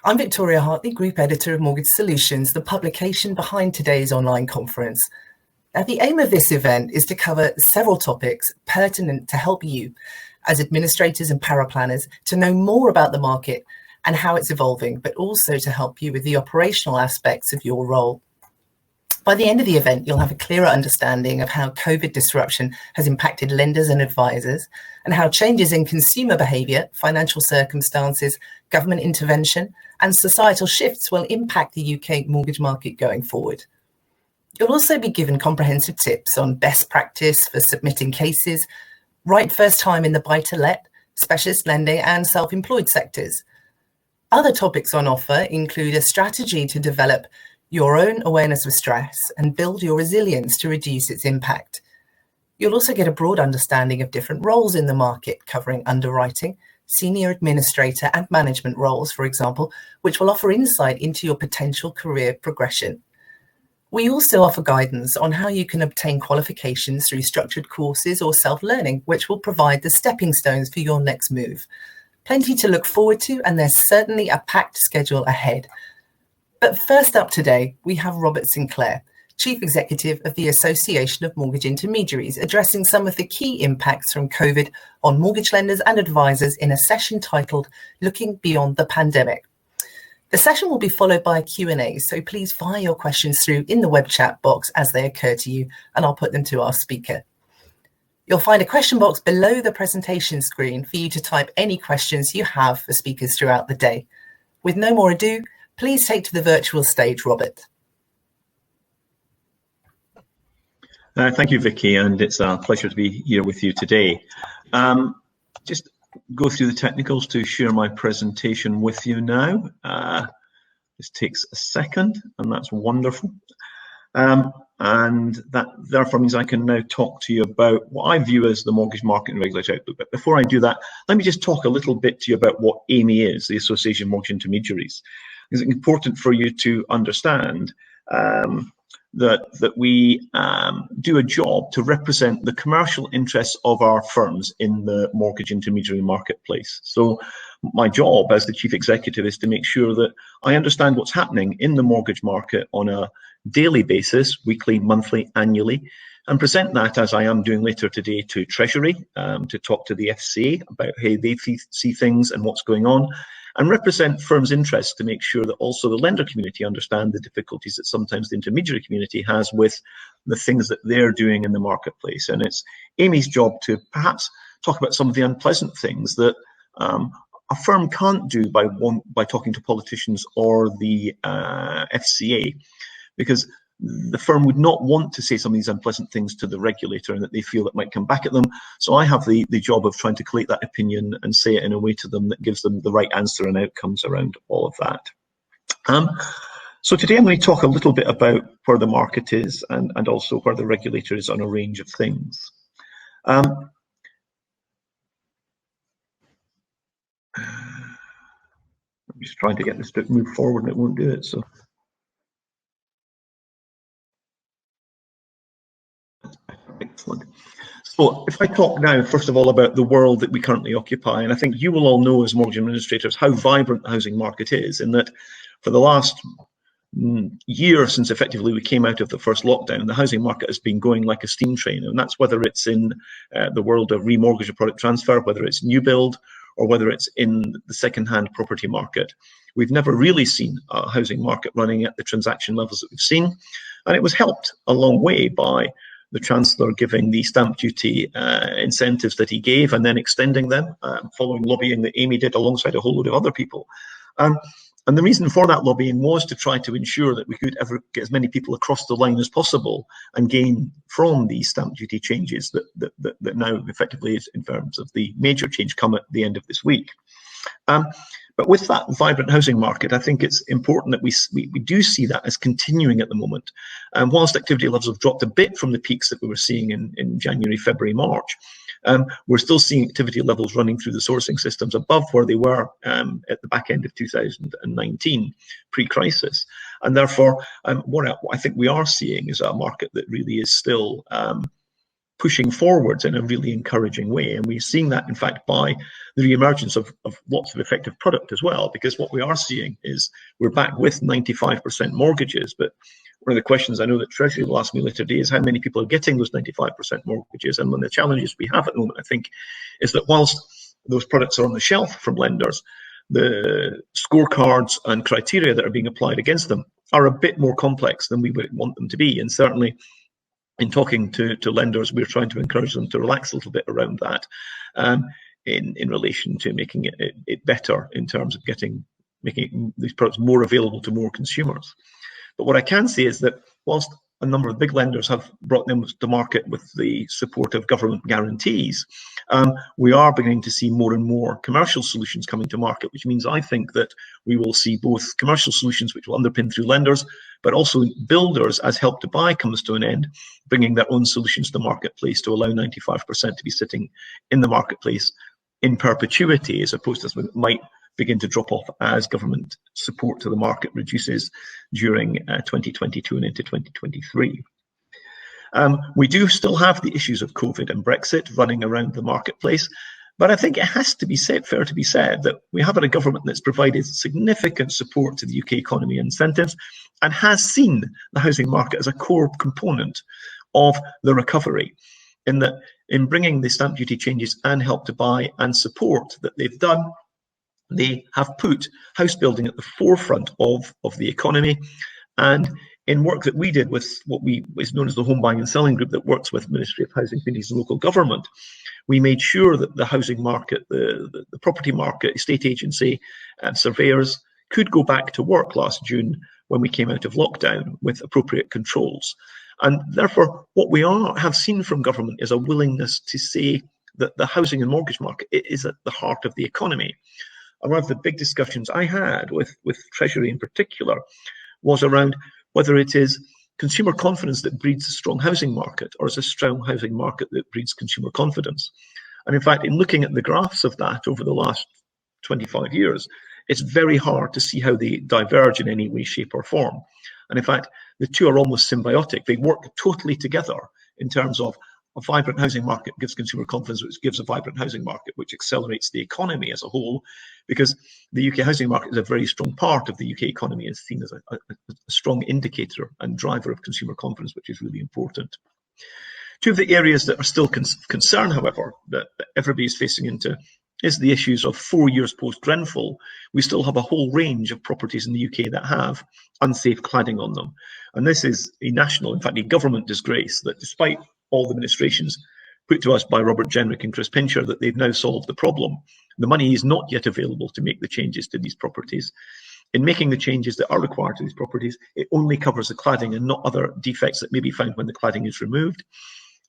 I'm Victoria Hartley, Group Editor of Mortgage Solutions, the publication behind today's online conference. Now, the aim of this event is to cover several topics pertinent to help you, as administrators and paraplanners, to know more about the market and how it's evolving, but also to help you with the operational aspects of your role. By the end of the event, you'll have a clearer understanding of how COVID disruption has impacted lenders and advisors, and how changes in consumer behaviour, financial circumstances, government intervention, and societal shifts will impact the UK mortgage market going forward. You'll also be given comprehensive tips on best practice for submitting cases, right first time in the buy-to-let, specialist lending, and self-employed sectors. Other topics on offer include a strategy to develop your own awareness of stress and build your resilience to reduce its impact. You'll also get a broad understanding of different roles in the market, covering underwriting, senior administrator and management roles, for example, which will offer insight into your potential career progression. We also offer guidance on how you can obtain qualifications through structured courses or self-learning, which will provide the stepping stones for your next move. Plenty to look forward to, and there's certainly a packed schedule ahead. But first up today, we have Robert Sinclair, Chief Executive of the Association of Mortgage Intermediaries, addressing some of the key impacts from COVID on mortgage lenders and advisors in a session titled Looking Beyond the Pandemic. The session will be followed by a Q&A, so please fire your questions through in the web chat box as they occur to you, and I'll put them to our speaker. You'll find a question box below the presentation screen for you to type any questions you have for speakers throughout the day. With no more ado, please take to the virtual stage, Robert. Thank you, Vicky, and it's a pleasure to be here with you today. Just go through the technicals to share my presentation with you now. This takes a second, and that's wonderful. And that therefore means I can now talk to you about what I view as the mortgage market and regulatory outlook. But before I do that, let me just talk a little bit to you about what AMI is, the Association of Mortgage Intermediaries. It's important for you to understand that we do a job to represent the commercial interests of our firms in the mortgage intermediary marketplace. So my job as the chief executive is to make sure that I understand what's happening in the mortgage market on a daily basis, weekly, monthly, annually, and present that, as I am doing later today, to Treasury, to talk to the FCA about how they see things and what's going on, and represent firms' interests to make sure that also the lender community understand the difficulties that sometimes the intermediary community has with the things that they're doing in the marketplace. And it's Amy's job to perhaps talk about some of the unpleasant things that a firm can't do by talking to politicians or the FCA, because the firm would not want to say some of these unpleasant things to the regulator and that they feel that might come back at them. So I have the job of trying to collate that opinion and say it in a way to them that gives them the right answer and outcomes around all of that. So today I'm going to talk a little bit about where the market is and also where the regulator is on a range of things. I'm just trying to get this to move forward and it won't do it. So. Excellent. So if I talk now, first of all, about the world that we currently occupy, and I think you will all know as mortgage administrators how vibrant the housing market is, in that for the last year since effectively we came out of the first lockdown, the housing market has been going like a steam train, and that's whether it's in the world of remortgage or product transfer, whether it's new build, or whether it's in the second-hand property market. We've never really seen a housing market running at the transaction levels that we've seen, and it was helped a long way by the Chancellor giving the stamp duty incentives that he gave and then extending them, following lobbying that Amy did alongside a whole load of other people. And the reason for that lobbying was to try to ensure that we could ever get as many people across the line as possible and gain from these stamp duty changes that now effectively is in terms of the major change come at the end of this week. But with that vibrant housing market, I think it's important that we do see that as continuing at the moment. And whilst activity levels have dropped a bit from the peaks that we were seeing in January, February, March, we're still seeing activity levels running through the sourcing systems above where they were at the back end of 2019, pre-crisis. And therefore, what I think we are seeing is a market that really is still pushing forwards in a really encouraging way. And we're seeing that, in fact, by the re-emergence of lots of effective product as well, because what we are seeing is we're back with 95% mortgages. But one of the questions I know that Treasury will ask me later today is how many people are getting those 95% mortgages. And one of the challenges we have at the moment, I think, is that whilst those products are on the shelf from lenders, the scorecards and criteria that are being applied against them are a bit more complex than we would want them to be. And certainly in talking to lenders, we're trying to encourage them to relax a little bit around that in relation to making it better in terms of making these products more available to more consumers. But what I can say is that whilst a number of big lenders have brought them to market with the support of government guarantees, we are beginning to see more and more commercial solutions coming to market, which means I think that we will see both commercial solutions which will underpin through lenders, but also builders, as Help to Buy comes to an end, bringing their own solutions to the marketplace to allow 95% to be sitting in the marketplace in perpetuity, as opposed to something that might begin to drop off as government support to the market reduces during 2022 and into 2023. We do still have the issues of COVID and Brexit running around the marketplace, but I think it has to be fair to be said that we have had a government that's provided significant support to the UK economy and incentives and has seen the housing market as a core component of the recovery, in that in bringing the stamp duty changes and Help to Buy and support that they've done, they have put house building at the forefront of the economy. And in work that we did with what is known as the Home Buying and Selling Group that works with Ministry of Housing, Communities and Local Government, we made sure that the housing market, the property market, estate agency and surveyors could go back to work last June when we came out of lockdown with appropriate controls. And therefore, what we have seen from government is a willingness to say that the housing and mortgage market is at the heart of the economy. And one of the big discussions I had with Treasury in particular was around whether it is consumer confidence that breeds a strong housing market, or is a strong housing market that breeds consumer confidence. And in fact, in looking at the graphs of that over the last 25 years, it's very hard to see how they diverge in any way, shape or form. And in fact, the two are almost symbiotic. They work totally together in terms of a vibrant housing market gives consumer confidence, which gives a vibrant housing market, which accelerates the economy as a whole, because the UK housing market is a very strong part of the UK economy and seen as a strong indicator and driver of consumer confidence, which is really important. Two of the areas that are still concern, however, that everybody is facing into is the issues of 4 years post-Grenfell. We still have a whole range of properties in the UK that have unsafe cladding on them. And this is a national, in fact, a government disgrace that despite all the ministrations put to us by Robert Jenrick and Chris Pincher that they've now solved the problem, the money is not yet available to make the changes to these properties. In making the changes that are required to these properties, it only covers the cladding and not other defects that may be found when the cladding is removed.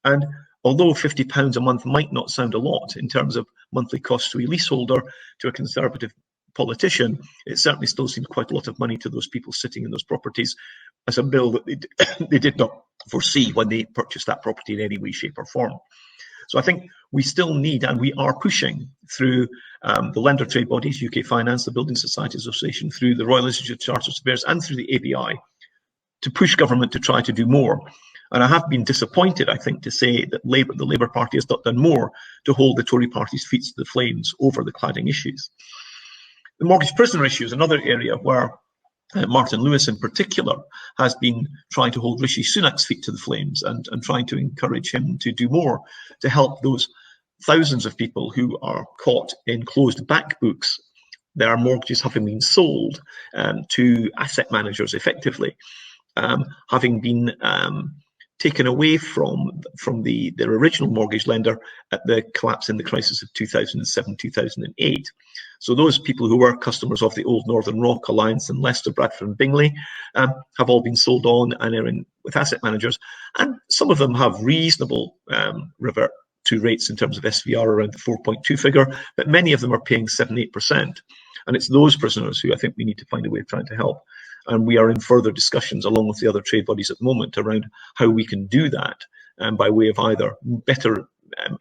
And although £50 a month might not sound a lot in terms of monthly costs to a leaseholder, to a Conservative politician, it certainly still seems quite a lot of money to those people sitting in those properties as a bill that they did not foresee when they purchased that property in any way, shape or form. So I think we still need, and we are pushing through the lender trade bodies, UK Finance, the Building Society Association, through the Royal Institute of Chartered Surveyors and through the ABI to push government to try to do more. And I have been disappointed, I think, to say that the Labour Party has not done more to hold the Tory party's feet to the flames over the cladding issues. The mortgage prisoner issue is another area where Martin Lewis in particular has been trying to hold Rishi Sunak's feet to the flames and trying to encourage him to do more to help those thousands of people who are caught in closed back books, their mortgages having been sold to asset managers effectively, having been taken away from their original mortgage lender at the collapse in the crisis of 2007-2008. So those people who were customers of the old Northern Rock Alliance and Leicester, Bradford and Bingley have all been sold on and are in with asset managers. And some of them have reasonable revert to rates in terms of SVR around the 4.2 figure, but many of them are paying 7-8%. And it's those prisoners who I think we need to find a way of trying to help. And we are in further discussions along with the other trade bodies at the moment around how we can do that by way of either better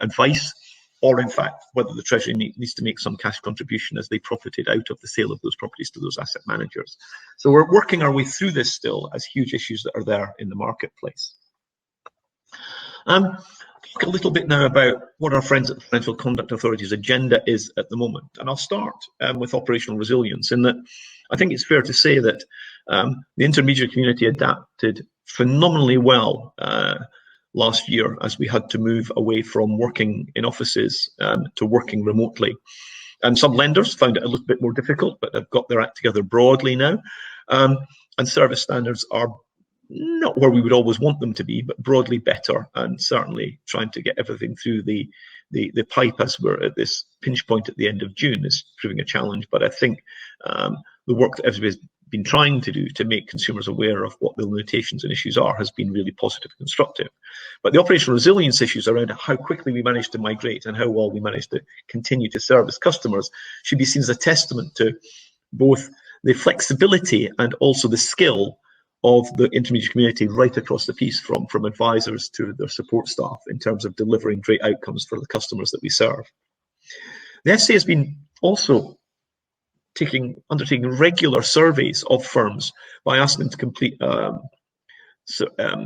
advice or, in fact, whether the Treasury needs to make some cash contribution as they profited out of the sale of those properties to those asset managers. So we're working our way through this still as huge issues that are there in the marketplace. Talk a little bit now about what our friends at the Financial Conduct Authority's agenda is at the moment. And I'll start with operational resilience, in that I think it's fair to say that the intermediary community adapted phenomenally well last year as we had to move away from working in offices to working remotely. And some lenders found it a little bit more difficult, but they've got their act together broadly now. And service standards are not where we would always want them to be, but broadly better, and certainly trying to get everything through the pipe as we're at this pinch point at the end of June is proving a challenge. But I think the work that everybody's been trying to do to make consumers aware of what the limitations and issues are has been really positive and constructive. But the operational resilience issues around how quickly we managed to migrate and how well we managed to continue to service customers should be seen as a testament to both the flexibility and also the skill of the intermediary community right across the piece, from advisors to their support staff, in terms of delivering great outcomes for the customers that we serve. The FCA has been also undertaking regular surveys of firms by asking them to complete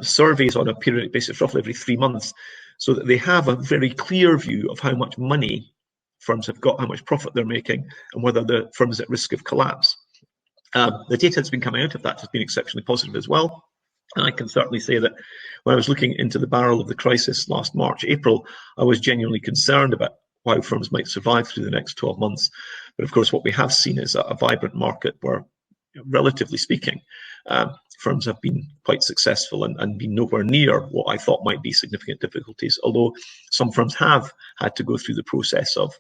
surveys on a periodic basis, roughly every 3 months, so that they have a very clear view of how much money firms have got, how much profit they're making, and whether the firm is at risk of collapse. The data that's been coming out of that has been exceptionally positive as well. And I can certainly say that when I was looking into the barrel of the crisis last March, April, I was genuinely concerned about how firms might survive through the next 12 months. But of course, what we have seen is a vibrant market where, relatively speaking, firms have been quite successful and been nowhere near what I thought might be significant difficulties, although some firms have had to go through the process of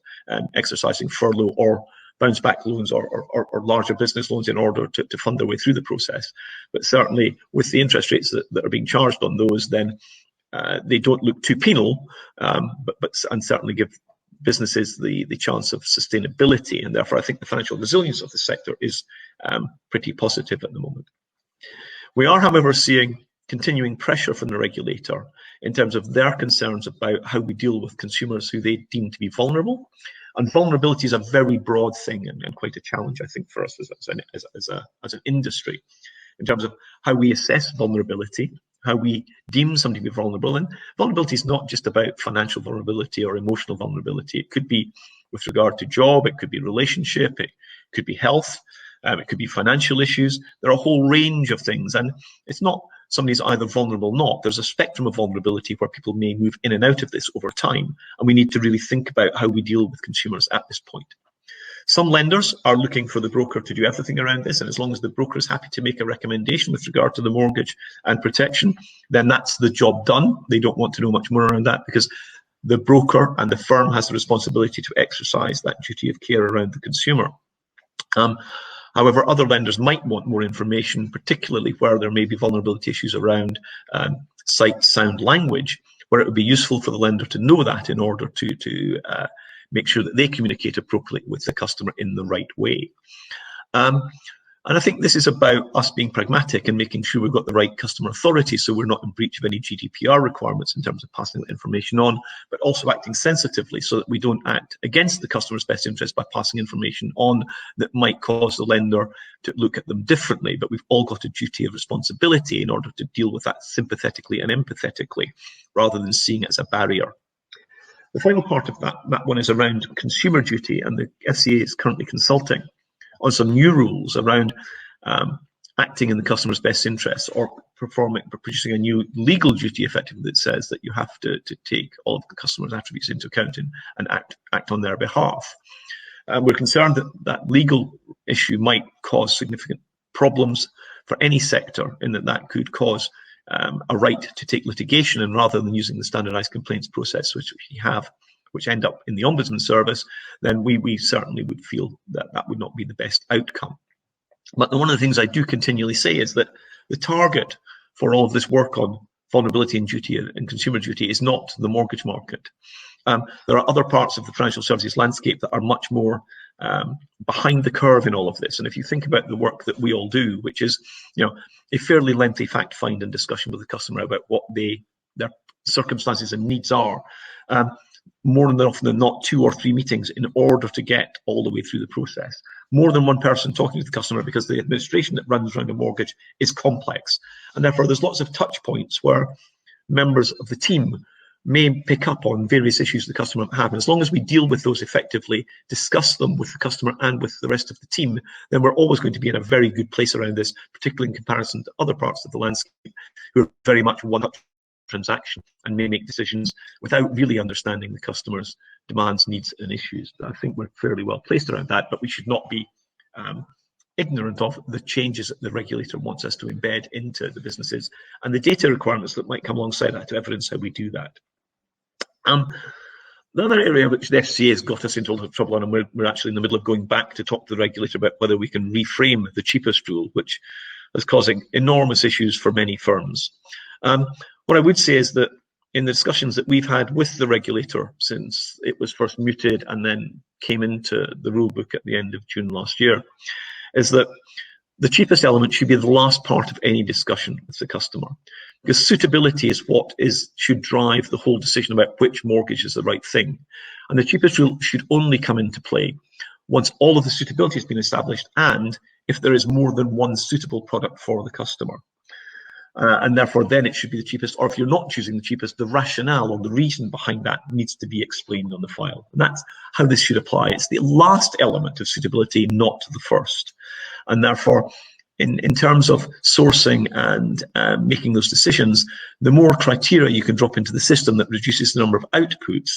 exercising furlough or bounce back loans or larger business loans in order to fund their way through the process. But certainly with the interest rates that are being charged on those, then they don't look too penal, and certainly give businesses the chance of sustainability. And therefore, I think the financial resilience of the sector is pretty positive at the moment. We are, however, seeing continuing pressure from the regulator in terms of their concerns about how we deal with consumers who they deem to be vulnerable. And vulnerability is a very broad thing and quite a challenge, I think, for us as an industry, in terms of how we assess vulnerability, how we deem somebody to be vulnerable. And vulnerability is not just about financial vulnerability or emotional vulnerability. It could be with regard to job, it could be relationship, it could be health, it could be financial issues. There are a whole range of things. And it's not somebody's either vulnerable or not. There's a spectrum of vulnerability where people may move in and out of this over time. And we need to really think about how we deal with consumers at this point. Some lenders are looking for the broker to do everything around this, and as long as the broker is happy to make a recommendation with regard to the mortgage and protection, then that's the job done. They don't want to know much more around that, because the broker and the firm has the responsibility to exercise that duty of care around the consumer. However, other lenders might want more information, particularly where there may be vulnerability issues around sight, sound, language, where it would be useful for the lender to know that in order to make sure that they communicate appropriately with the customer in the right way. And I think this is about us being pragmatic and making sure we've got the right customer authority, so we're not in breach of any GDPR requirements in terms of passing that information on, but also acting sensitively so that we don't act against the customer's best interest by passing information on that might cause the lender to look at them differently. But we've all got a duty of responsibility in order to deal with that sympathetically and empathetically, rather than seeing it as a barrier. The final part of that one is around consumer duty, and the FCA is currently consulting on some new rules around acting in the customer's best interests, or producing a new legal duty effectively that says that you have to take all of the customer's attributes into account and act on their behalf. We're concerned that that legal issue might cause significant problems for any sector, in that could cause a right to take litigation, and rather than using the standardised complaints process, which we have, which end up in the Ombudsman service, then we certainly would feel that that would not be the best outcome. But one of the things I do continually say is that the target for all of this work on vulnerability and duty and consumer duty is not the mortgage market. There are other parts of the financial services landscape that are much more behind the curve in all of this. And if you think about the work that we all do, which is, a fairly lengthy fact find and discussion with the customer about what their circumstances and needs are, more than often than not 2 or 3 meetings in order to get all the way through the process. More than one person talking to the customer, because the administration that runs around a mortgage is complex. And therefore, there's lots of touch points where members of the team may pick up on various issues the customer might have. And as long as we deal with those effectively, discuss them with the customer and with the rest of the team, then we're always going to be in a very good place around this, particularly in comparison to other parts of the landscape who are very much one-up transaction and may make decisions without really understanding the customer's demands, needs and issues. But I think we're fairly well placed around that, but we should not be ignorant of the changes that the regulator wants us to embed into the businesses and the data requirements that might come alongside that to evidence how we do that. The other area which the FCA has got us into a lot of trouble on, and we're actually in the middle of going back to talk to the regulator about whether we can reframe the cheapest rule, which is causing enormous issues for many firms. What I would say is that in the discussions that we've had with the regulator since it was first mooted and then came into the rule book at the end of June last year, is that the cheapest element should be the last part of any discussion with the customer, because suitability is what should drive the whole decision about which mortgage is the right thing. And the cheapest rule should only come into play once all of the suitability has been established and if there is more than one suitable product for the customer. And therefore then it should be the cheapest, or if you're not choosing the cheapest, the rationale or the reason behind that needs to be explained on the file. And that's how this should apply. It's the last element of suitability, not the first. And therefore, in terms of sourcing and making those decisions, the more criteria you can drop into the system that reduces the number of outputs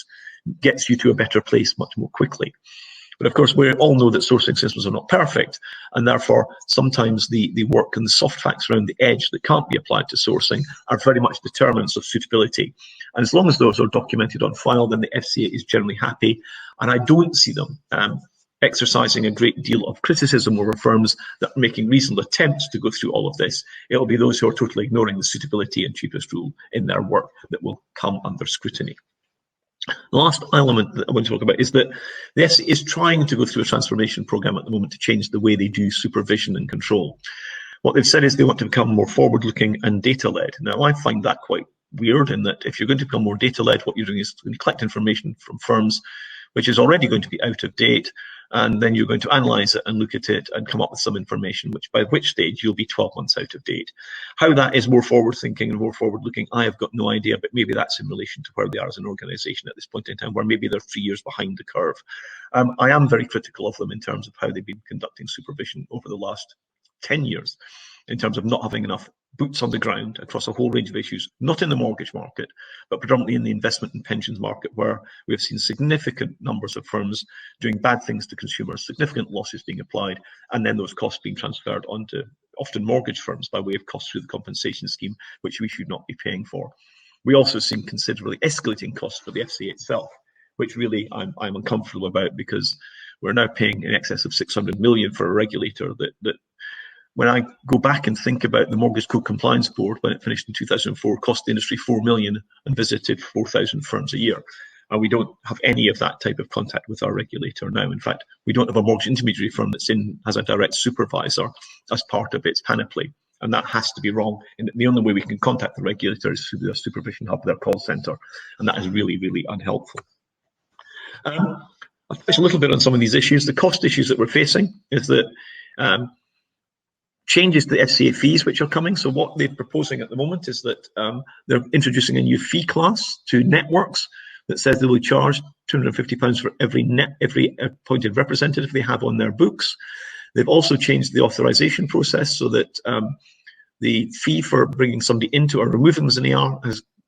gets you to a better place much more quickly. But of course, we all know that sourcing systems are not perfect, and therefore sometimes the work and the soft facts around the edge that can't be applied to sourcing are very much determinants of suitability. And as long as those are documented on file, then the FCA is generally happy, and I don't see them exercising a great deal of criticism over firms that are making reasonable attempts to go through all of this. It'll be those who are totally ignoring the suitability and cheapest rule in their work that will come under scrutiny. The last element that I want to talk about is that the FCA is trying to go through a transformation program at the moment to change the way they do supervision and control. What they've said is they want to become more forward-looking and data-led. Now, I find that quite weird in that if you're going to become more data-led, what you're doing is going to collect information from firms, which is already going to be out of date, and then you're going to analyze it and look at it and come up with some information, by which stage you'll be 12 months out of date. How that is more forward-thinking and more forward-looking, I have got no idea, but maybe that's in relation to where they are as an organization at this point in time, where maybe they're 3 years behind the curve. I am very critical of them in terms of how they've been conducting supervision over the last 10 years, in terms of not having enough boots on the ground across a whole range of issues, not in the mortgage market, but predominantly in the investment and pensions market, where we've seen significant numbers of firms doing bad things to consumers, significant losses being applied, and then those costs being transferred onto often mortgage firms by way of costs through the compensation scheme, which we should not be paying for. We also seen considerably escalating costs for the FCA itself, which really I'm uncomfortable about, because we're now paying in excess of 600 million for a regulator that when I go back and think about the Mortgage Code Compliance Board, when it finished in 2004, cost the industry 4 million and visited 4,000 firms a year. And we don't have any of that type of contact with our regulator now. In fact, we don't have a mortgage intermediary firm has a direct supervisor as part of its panoply. And that has to be wrong. And the only way we can contact the regulator is through their supervision hub, their call center. And that is really, really unhelpful. I'll touch a little bit on some of these issues. The cost issues that we're facing is that changes to the FCA fees which are coming. So what they're proposing at the moment is that they're introducing a new fee class to networks that says they will charge £250 for every appointed representative they have on their books. They've also changed the authorization process so that the fee for bringing somebody into or removing them as an AR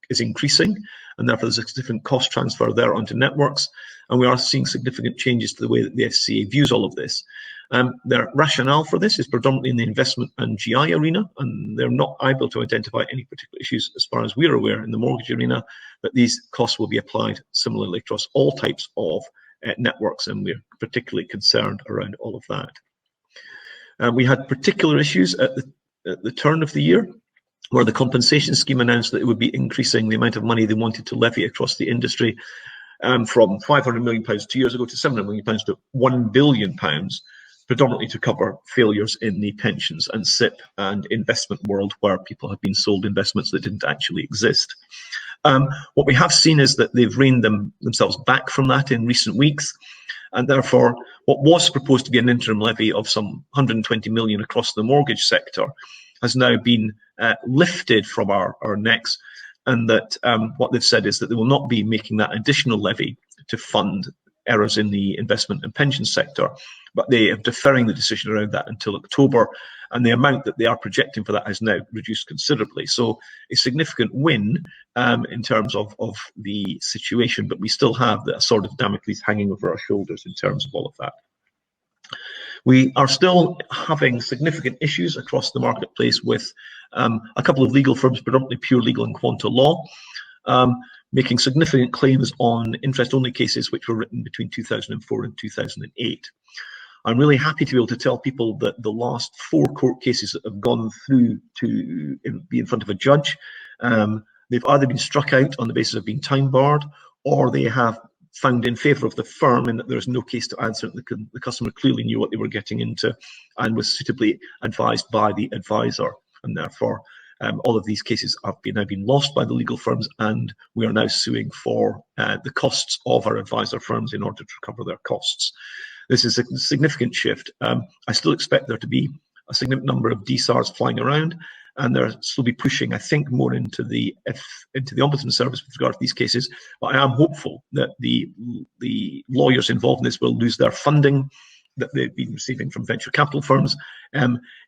is increasing, and therefore there's a significant cost transfer there onto networks. And we are seeing significant changes to the way that the FCA views all of this. Their rationale for this is predominantly in the investment and GI arena, and they're not able to identify any particular issues as far as we're aware in the mortgage arena, but these costs will be applied similarly across all types of networks, and we're particularly concerned around all of that. We had particular issues at the turn of the year, where the compensation scheme announced that it would be increasing the amount of money they wanted to levy across the industry from £500 million 2 years ago to £700 million to £1 billion, predominantly to cover failures in the pensions and SIP and investment world, where people have been sold investments that didn't actually exist. What we have seen is that they've reined themselves back from that in recent weeks, and therefore what was proposed to be an interim levy of some 120 million across the mortgage sector has now been lifted from our necks and that what they've said is that they will not be making that additional levy to fund errors in the investment and pension sector, but they are deferring the decision around that until October, and the amount that they are projecting for that has now reduced considerably. So a significant win in terms of the situation, but we still have that sort of Damocles hanging over our shoulders in terms of all of that. We are still having significant issues across the marketplace with a couple of legal firms, predominantly pure legal and quanta law, making significant claims on interest-only cases which were written between 2004 and 2008. I'm really happy to be able to tell people that the last 4 court cases that have gone through to be in front of a judge, they've either been struck out on the basis of being time barred, or they have found in favour of the firm in that there is no case to answer. The customer clearly knew what they were getting into and was suitably advised by the advisor, and therefore all of these cases have now been lost by the legal firms, and we are now suing for the costs of our advisor firms in order to recover their costs. This is a significant shift. I still expect there to be a significant number of DSARs flying around, and they'll still be pushing, I think, more into the Ombudsman Service with regard to these cases. But I am hopeful that the lawyers involved in this will lose their funding that they've been receiving from venture capital firms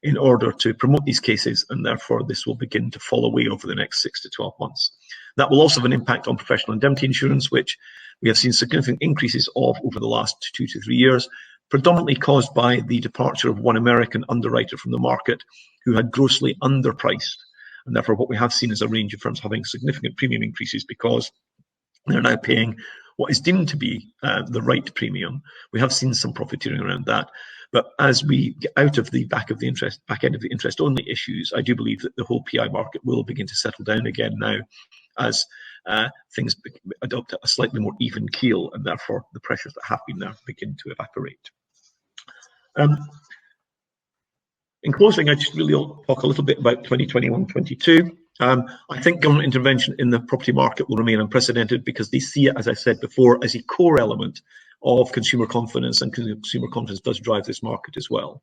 in order to promote these cases, and therefore this will begin to fall away over the next 6 to 12 months. That will also have an impact on professional indemnity insurance, which we have seen significant increases of over the last 2 to 3 years, predominantly caused by the departure of one American underwriter from the market who had grossly underpriced. And therefore what we have seen is a range of firms having significant premium increases because they're now paying what is deemed to be the right premium. We have seen some profiteering around that. But as we get out of the back end of the interest-only issues, I do believe that the whole PI market will begin to settle down again now as things adopt a slightly more even keel, and therefore the pressures that have been there begin to evaporate. In closing, I just really talk a little bit about 2021-22. I think government intervention in the property market will remain unprecedented because they see it, as I said before, as a core element of consumer confidence, and consumer confidence does drive this market as well.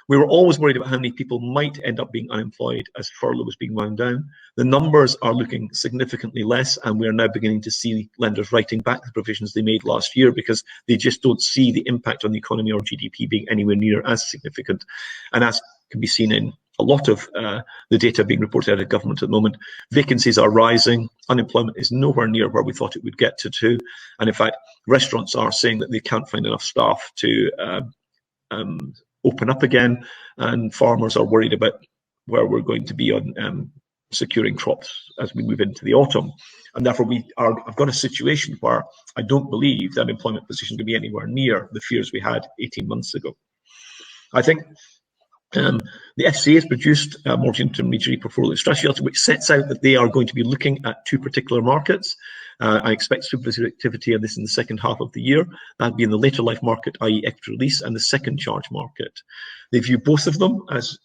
We were always worried about how many people might end up being unemployed as furlough was being wound down. The numbers are looking significantly less, and we are now beginning to see lenders writing back the provisions they made last year because they just don't see the impact on the economy or GDP being anywhere near as significant. And as can be seen in a lot of the data being reported out of government at the moment, vacancies are rising, unemployment is nowhere near where we thought it would get to. And in fact, restaurants are saying that they can't find enough staff to open up again, and farmers are worried about where we're going to be on securing crops as we move into the autumn. And therefore I've got a situation where I don't believe the unemployment position to be anywhere near the fears we had 18 months ago. I think the FCA has produced a mortgage intermediary portfolio strategy which sets out that they are going to be looking at 2 particular markets. I expect supervisory activity on this in the second half of the year. That'll be in the later life market, i.e. equity release, and the second charge market. They view both of them as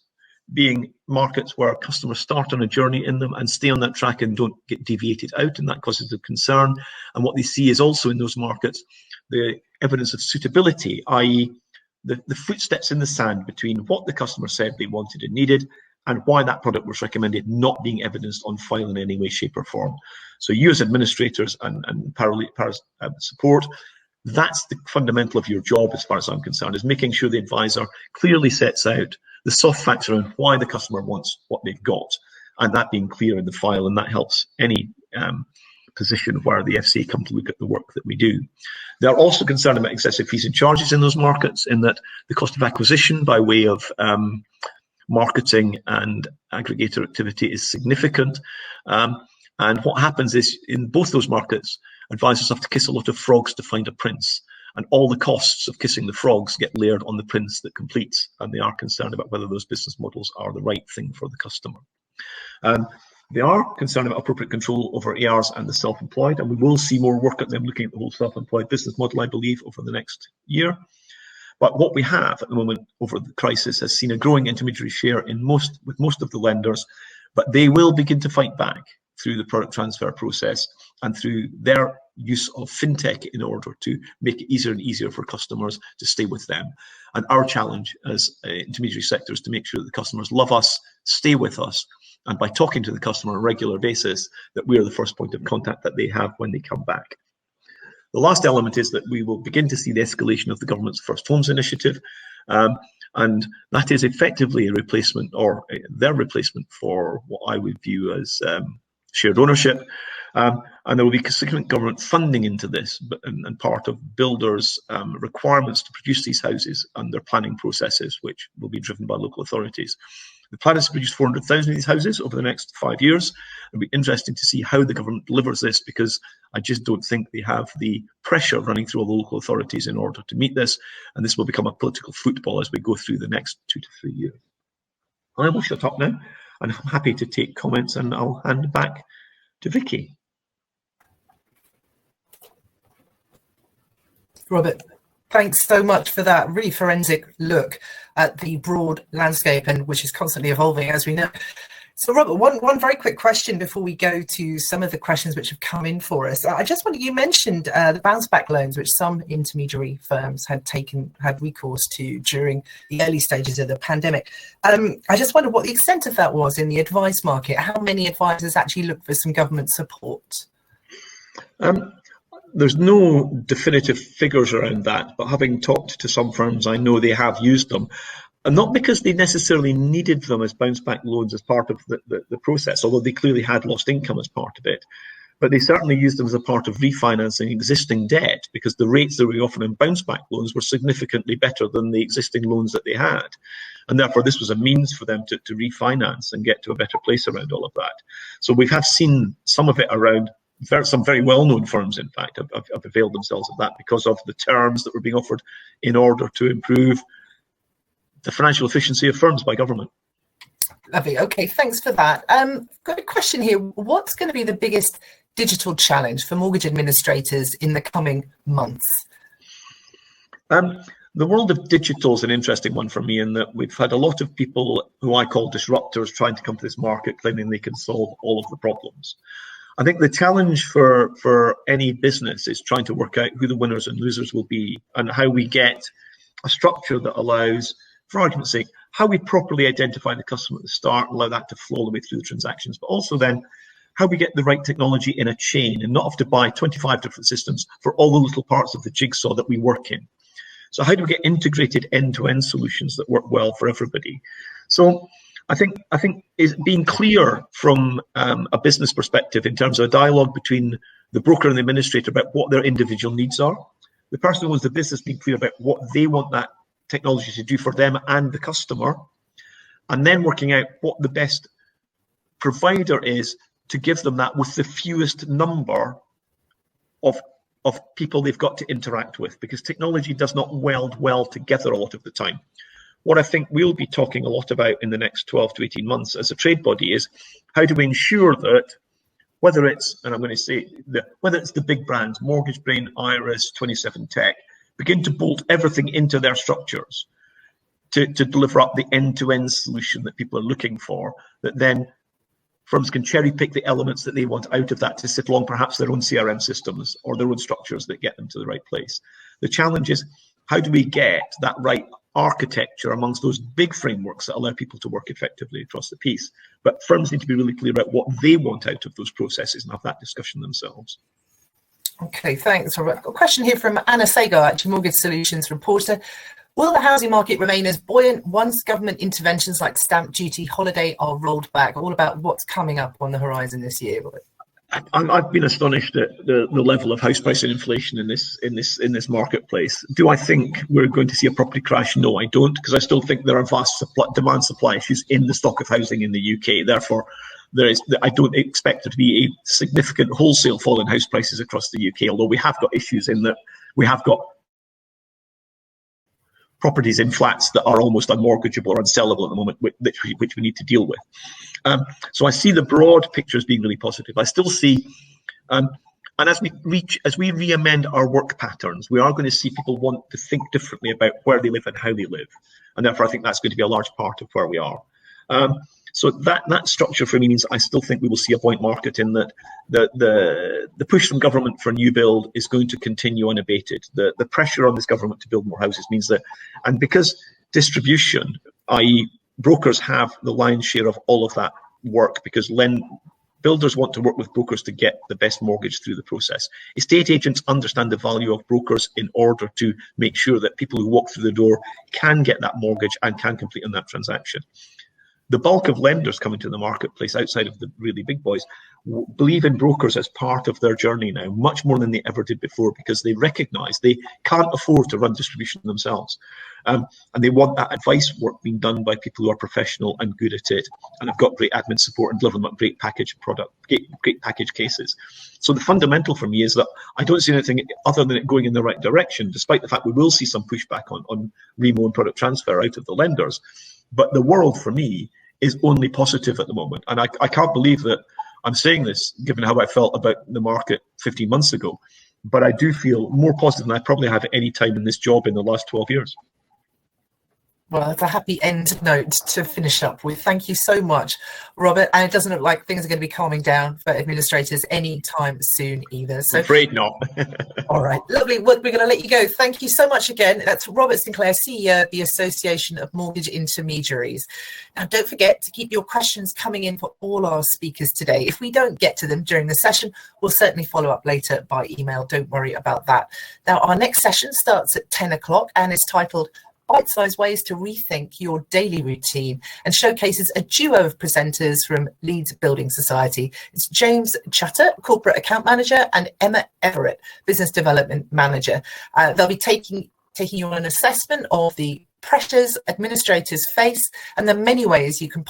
being markets where customers start on a journey in them and stay on that track and don't get deviated out, and that causes them concern. And what they see is also in those markets the evidence of suitability, i.e. the footsteps in the sand between what the customer said they wanted and needed and why that product was recommended not being evidenced on file in any way, shape or form. So you as administrators and support, that's the fundamental of your job as far as I'm concerned, is making sure the advisor clearly sets out the soft facts around why the customer wants what they've got, and that being clear in the file, and that helps any position where the FCA come to look at the work that we do. They're also concerned about excessive fees and charges in those markets, in that the cost of acquisition by way of marketing and aggregator activity is significant. And what happens is, in both those markets, advisors have to kiss a lot of frogs to find a prince, and all the costs of kissing the frogs get layered on the prince that completes, and they are concerned about whether those business models are the right thing for the customer. They are concerned about appropriate control over ARs and the self-employed, and we will see more work at them looking at the whole self-employed business model, I believe, over the next year. But what we have at the moment over the crisis has seen a growing intermediary share with most of the lenders, but they will begin to fight back through the product transfer process and through their use of fintech in order to make it easier and easier for customers to stay with them. And our challenge as intermediary sector is to make sure that the customers love us, stay with us, and by talking to the customer on a regular basis, that we are the first point of contact that they have when they come back. The last element is that we will begin to see the escalation of the government's First Homes initiative, and that is effectively a replacement, or their replacement, for what I would view as shared ownership. And there will be significant government funding into this, and part of builders' requirements to produce these houses and their planning processes, which will be driven by local authorities. The plan is to produce 400,000 of these houses over the next 5 years. It'll be interesting to see how the government delivers this, because I just don't think they have the pressure running through all the local authorities in order to meet this, and this will become a political football as we go through the next 2 to 3 years. I will shut up now, and I'm happy to take comments, and I'll hand back to Vicky. Robert, thanks so much for that really forensic look at the broad landscape, and which is constantly evolving, as we know. So Robert, one very quick question before we go to some of the questions which have come in for us. I just wanted, you mentioned the bounce back loans which some intermediary firms had recourse to during the early stages of the pandemic. I just wondered what the extent of that was in the advice market. How many advisors actually looked for some government support? There's no definitive figures around that, but having talked to some firms, I know they have used them. And not because they necessarily needed them as bounce back loans as part of the process, although they clearly had lost income as part of it. But they certainly used them as a part of refinancing existing debt, because the rates that we offered in bounce back loans were significantly better than the existing loans that they had. And therefore, this was a means for them to refinance and get to a better place around all of that. So we have seen some of it around. Some very well-known firms, in fact, have availed themselves of that because of the terms that were being offered in order to improve the financial efficiency of firms by government. Lovely. Okay, thanks for that. Got a question here. What's going to be the biggest digital challenge for mortgage administrators in the coming months? The world of digital is an interesting one for me, in that we've had a lot of people who I call disruptors trying to come to this market claiming they can solve all of the problems. I think the challenge for any business is trying to work out who the winners and losers will be, and how we get a structure that allows, for argument's sake, how we properly identify the customer at the start, allow that to flow all the way through the transactions, but also then how we get the right technology in a chain and not have to buy 25 different systems for all the little parts of the jigsaw that we work in. So how do we get integrated end-to-end solutions that work well for everybody? So I think is being clear from a business perspective in terms of a dialogue between the broker and the administrator about what their individual needs are. The person who owns the business being clear about what they want that technology to do for them and the customer, and then working out what the best provider is to give them that with the fewest number of people they've got to interact with, because technology does not weld well together a lot of the time. What I think we'll be talking a lot about in the next 12 to 18 months as a trade body is how do we ensure that, whether it's, and I'm going to say, whether it's the big brands, Mortgage Brain, Iris, 27 Tech, begin to bolt everything into their structures to deliver up the end-to-end solution that people are looking for, that then firms can cherry pick the elements that they want out of that to sit along perhaps their own CRM systems or their own structures that get them to the right place. The challenge is, how do we get that right architecture amongst those big frameworks that allow people to work effectively across the piece? But firms need to be really clear about what they want out of those processes and have that discussion themselves. Okay, thanks, Robert. I've got a question here from Anna Sagar, actually Mortgage Solutions reporter. Will the housing market remain as buoyant once government interventions like stamp duty, holiday are rolled back? All about what's coming up on the horizon this year, Robert. I've been astonished at the level of house price and inflation in this marketplace. Do I think we're going to see a property crash? No, I don't, because I still think there are vast demand supply issues in the stock of housing in the UK. Therefore, I don't expect there to be a significant wholesale fall in house prices across the UK. Although we have got issues in that we have got properties in flats that are almost unmortgageable or unsellable at the moment, which we need to deal with. So I see the broad picture as being really positive. I still see, and as we re-amend our work patterns, we are going to see people want to think differently about where they live and how they live, and therefore I think that's going to be a large part of where we are. So that structure for me means I still think we will see a buoyant market, in that the push from government for new build is going to continue unabated. The pressure on this government to build more houses means that, and because distribution, i.e. brokers, have the lion's share of all of that work because builders want to work with brokers to get the best mortgage through the process. Estate agents understand the value of brokers in order to make sure that people who walk through the door can get that mortgage and can complete on that transaction. The bulk of lenders coming to the marketplace outside of the really big boys believe in brokers as part of their journey now, much more than they ever did before, because they recognise they can't afford to run distribution themselves. And they want that advice work being done by people who are professional and good at it, and have got great admin support and deliver them a great package product, great package cases. So the fundamental for me is that I don't see anything other than it going in the right direction, despite the fact we will see some pushback on remo and product transfer out of the lenders. But the world for me is only positive at the moment. And I can't believe that I'm saying this, given how I felt about the market 15 months ago. But I do feel more positive than I probably have at any time in this job in the last 12 years. Well, that's a happy end note to finish up with. Thank you so much, Robert. And it doesn't look like things are going to be calming down for administrators anytime soon either. So, I'm afraid not. All right, lovely. Well, we're going to let you go. Thank you so much again. That's Robert Sinclair, CEO of the Association of Mortgage Intermediaries. Now, don't forget to keep your questions coming in for all our speakers today. If we don't get to them during the session, we'll certainly follow up later by email. Don't worry about that. Now, our next session starts at 10 o'clock and is titled Bite-sized Ways to Rethink Your Daily Routine, and showcases a duo of presenters from Leeds Building Society. It's James Chatter, Corporate Account Manager, and Emma Everett, Business Development Manager. They'll be taking you on an assessment of the pressures administrators face and the many ways you can